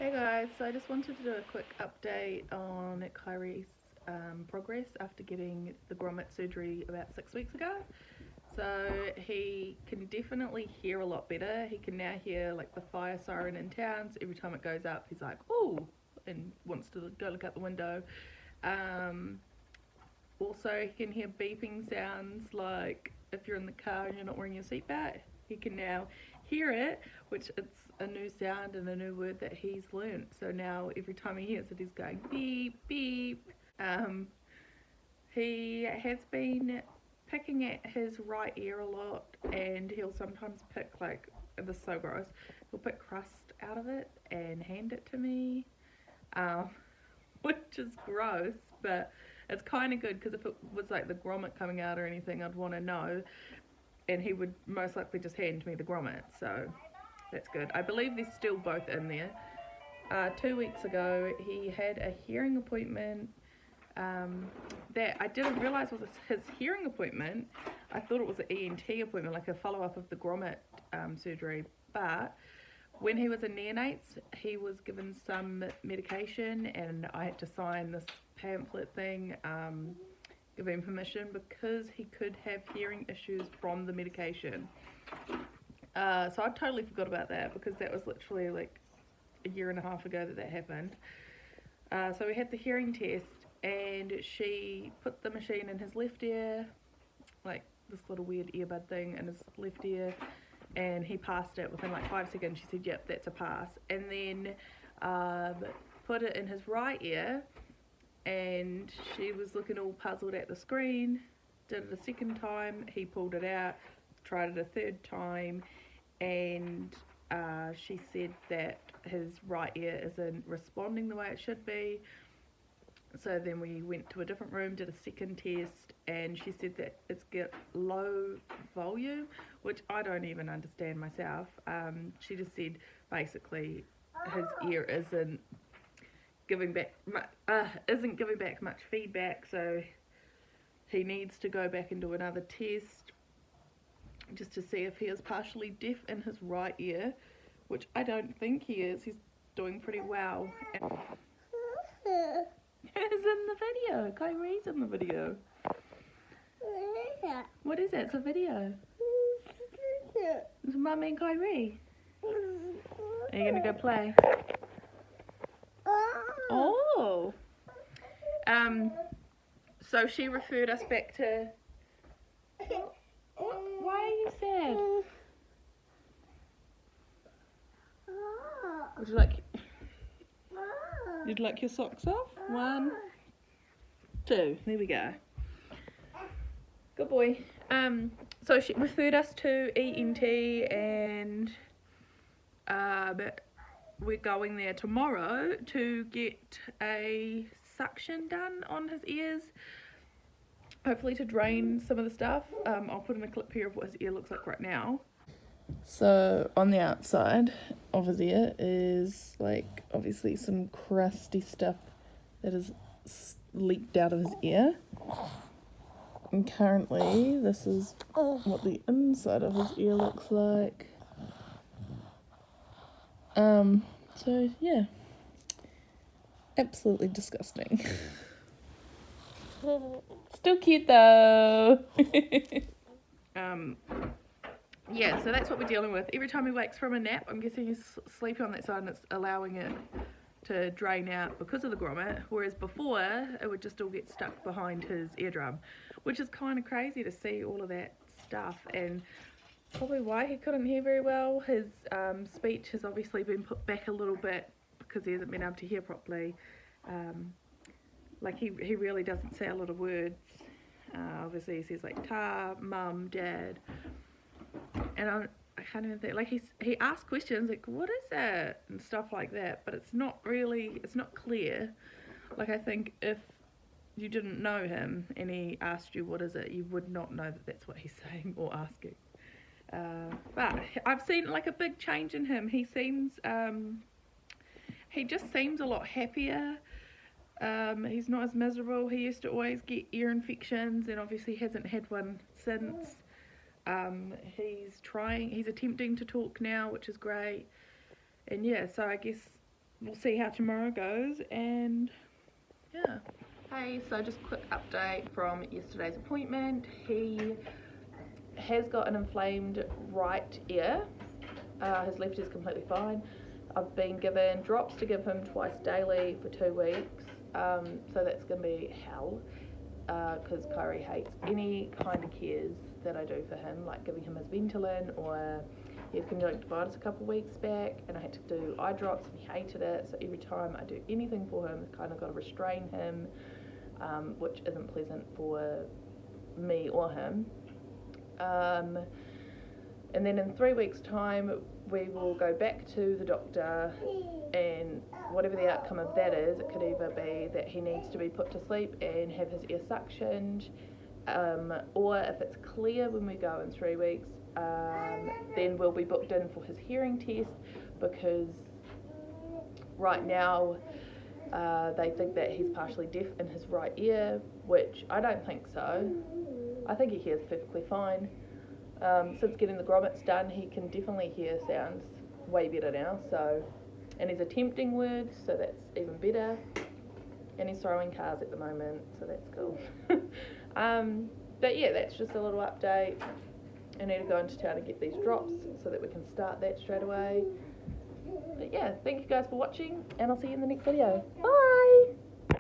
Hey guys, so I just wanted to do a quick update on Kyrie's progress after getting the Grommet surgery about 6 weeks ago. So he can definitely hear a lot better. He can now hear like the fire siren in town. So every time it goes up, he's like, "Ooh," and wants to go look out the window. Um, Also, he can hear beeping sounds like if you're in the car and you're not wearing your seatbelt. He can now hear it, which it's a new sound and a new word that he's learnt. So now every time he hears it, he's going beep, beep. Um, he has been picking at his right ear a lot, and he'll sometimes pick, like, this is so gross, he'll pick crust out of it and hand it to me, um, which is gross, but it's kind of good because if it was like the grommet coming out or anything, I'd want to know, and he would most likely just hand me the grommet, so that's good. I believe they're still both in there. 2 weeks ago, he had a hearing appointment that I didn't realise was his hearing appointment. I thought it was an ENT appointment, like a follow-up of the grommet surgery, but when he was a neonate, he was given some medication, and I had to sign this pamphlet thing giving permission because he could have hearing issues from the medication. So I totally forgot about that because that was literally like a year and a half ago that happened. So we had the hearing test, and she put the machine in his left ear, like this little weird earbud thing in his left ear, and he passed it within like 5 seconds. She said, "Yep, that's a pass." And then put it in his right ear, and she was looking all puzzled at the screen. Did it a second time, he pulled it out, tried it a third time, and she said that his right ear isn't responding the way it should be. So then we went to a different room, did a second test, and she said that it's got low volume, which I don't even understand myself. She just said basically his ear isn't giving back much feedback, so he needs to go back and do another test just to see if he is partially deaf in his right ear, which I don't think he is. He's doing pretty well. It's in the video. Kyrie's in the video. What is it? It's a video. It's Mummy and Kyrie. Are you gonna go play? Oh. So she referred us back to. Why are you sad? Would you like? You'd like your socks off? 1, 2. There we go. Good boy. So she referred us to ENT, and we're going there tomorrow to get a suction done on his ears, hopefully to drain some of the stuff. I'll put in a clip here of what his ear looks like right now. So on the outside of his ear is like obviously some crusty stuff that is leaked out of his ear. And currently this is what the inside of his ear looks like. So yeah, absolutely disgusting. Still cute though. Yeah, so that's what we're dealing with. Every time he wakes from a nap, I'm guessing he's sleeping on that side and it's allowing it to drain out because of the grommet, whereas before it would just all get stuck behind his eardrum, which is kind of crazy to see all of that stuff, and probably why he couldn't hear very well. His speech has obviously been put back a little bit because he hasn't been able to hear properly. Like he really doesn't say a lot of words. Obviously he says like ta, mum, dad, and I can't even think, like he asks questions like what is that and stuff like that, but it's not clear. Like I think if you didn't know him and he asked you what is it, you would not know that that's what he's saying or asking. But I've seen like a big change in him. He just seems a lot happier. He's not as miserable. He used to always get ear infections, and obviously hasn't had one since. He's attempting to talk now, which is great. And yeah, so I guess we'll see how tomorrow goes, and yeah. Hey, so just a quick update from yesterday's appointment. He has got an inflamed right ear. His left is completely fine. I've been given drops to give him twice daily for 2 weeks, so that's going to be hell, because Kyrie hates any kind of cares that I do for him, like giving him his Ventolin, or he had conjunctivitis a couple of weeks back and I had to do eye drops and he hated it, so every time I do anything for him, I've kind of got to restrain him, which isn't pleasant for me or him. And then in 3 weeks' time, we will go back to the doctor, and whatever the outcome of that is, it could either be that he needs to be put to sleep and have his ear suctioned, or if it's clear when we go in 3 weeks, then we'll be booked in for his hearing test, because right now they think that he's partially deaf in his right ear, which I don't think so. I think he hears perfectly fine. Since getting the grommets done, he can definitely hear sounds way better now. So, and he's attempting words, so that's even better. And he's throwing cars at the moment, so that's cool. But yeah, that's just a little update. I need to go into town and get these drops so that we can start that straight away. But yeah, thank you guys for watching, and I'll see you in the next video. Bye!